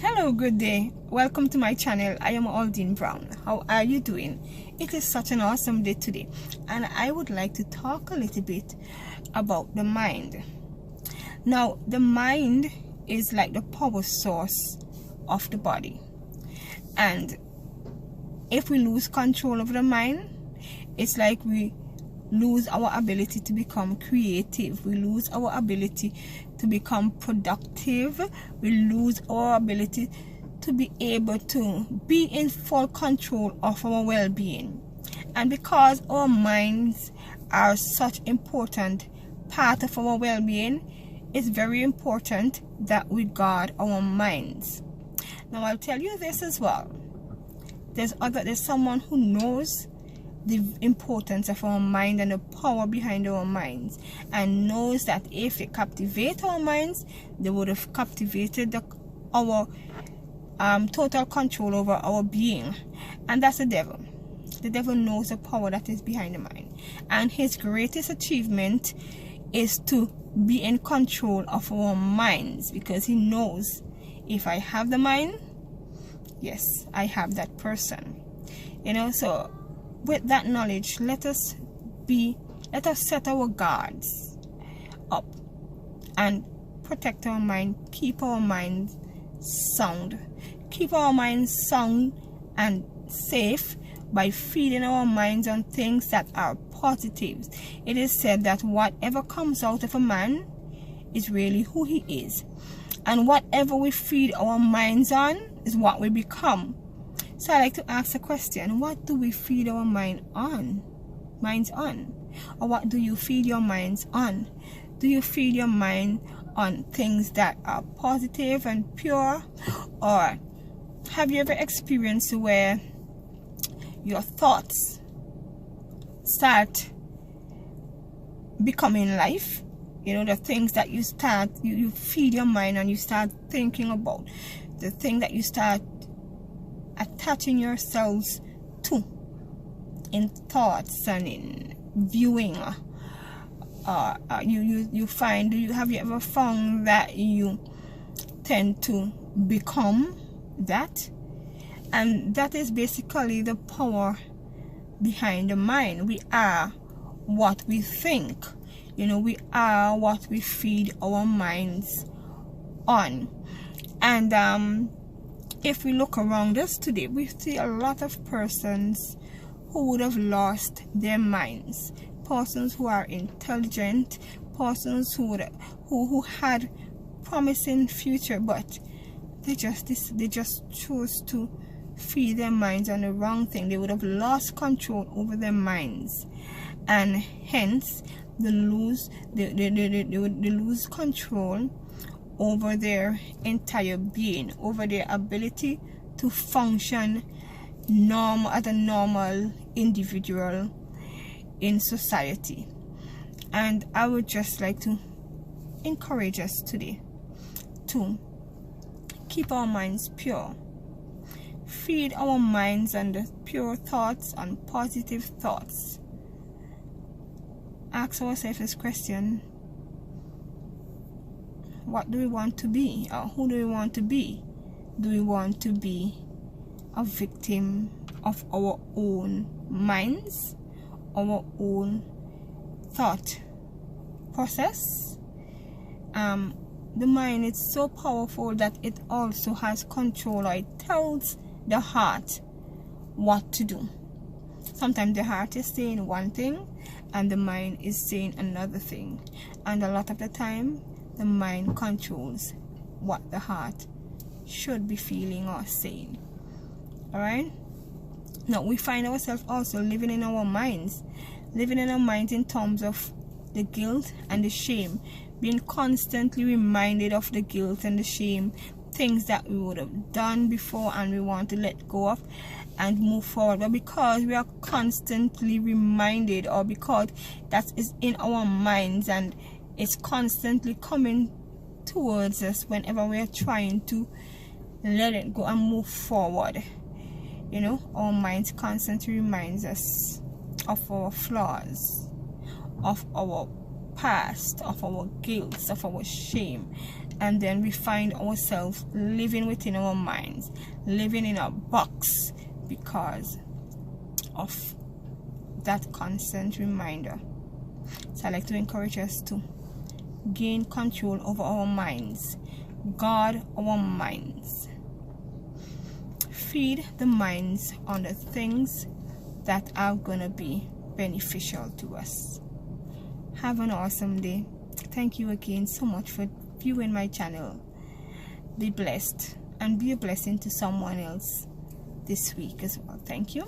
Hello, good day. Welcome to my channel. I am Auldine Brown. How are you doing? It is such an awesome day today, and I would like to talk a little bit about the mind. Now, the mind is like the power source of the body, and if we lose control of the mind, it's like we lose our ability to become creative. We lose our ability to become productive. We lose our ability to be able to be in full control of our well-being. And because our minds are such important part of our well-being, it's very important that we guard our minds. Now, I'll tell you this as well. There's someone who knows the importance of our mind and the power behind our minds, and knows that if they captivate our minds, they would have captivated our total control over our being, and that's the devil. The devil knows the power that is behind the mind, and his greatest achievement is to be in control of our minds, because he knows, if I have the mind, yes, I have that person. So with that knowledge, let us set our guards up and protect our mind, keep our minds sound and safe by feeding our minds on things that are positive. It is said that whatever comes out of a man is really who he is, and whatever we feed our minds on is what we become. So I like to ask a question: what do we feed our minds on? Or what do you feed your minds on? Do you feed your mind on things that are positive and pure? Or have you ever experienced where your thoughts start becoming life? The things that you feed your mind and you start thinking about, the thing that you start attaching yourselves to in thoughts and in viewing. Have you ever found that you tend to become that? And that is basically the power behind the mind. We are what we think. We are what we feed our minds on. And if we look around us today, we see a lot of persons who would have lost their minds. Persons who are intelligent, persons who had promising future, but they just chose to feed their minds on the wrong thing. They would have lost control over their minds, and hence they lose control over their entire being, over their ability to function as a normal individual in society. And I would just like to encourage us today to keep our minds pure, feed our minds on the pure thoughts, on positive thoughts. Ask ourselves this question: what do we want to be, or who do we want to be? Do we want to be a victim of our own minds, our own thought process? The mind is so powerful that it also has control, or it tells the heart what to do. Sometimes the heart is saying one thing and the mind is saying another thing, and a lot of the time the mind controls what the heart should be feeling or saying. Alright? Now, we find ourselves also living in our minds in terms of the guilt and the shame, being constantly reminded of the guilt and the shame, things that we would have done before and we want to let go of and move forward. But because we are constantly reminded, or because that is in our minds and it's constantly coming towards us whenever we are trying to let it go and move forward, our minds constantly reminds us of our flaws, of our past, of our guilt, of our shame, and then we find ourselves living within our minds, living in a box because of that constant reminder. So I like to encourage us to gain control over our minds, guard our minds, feed the minds on the things that are gonna be beneficial to us. Have an awesome day. Thank you again so much for viewing my channel. Be blessed and be a blessing to someone else this week as well. Thank you.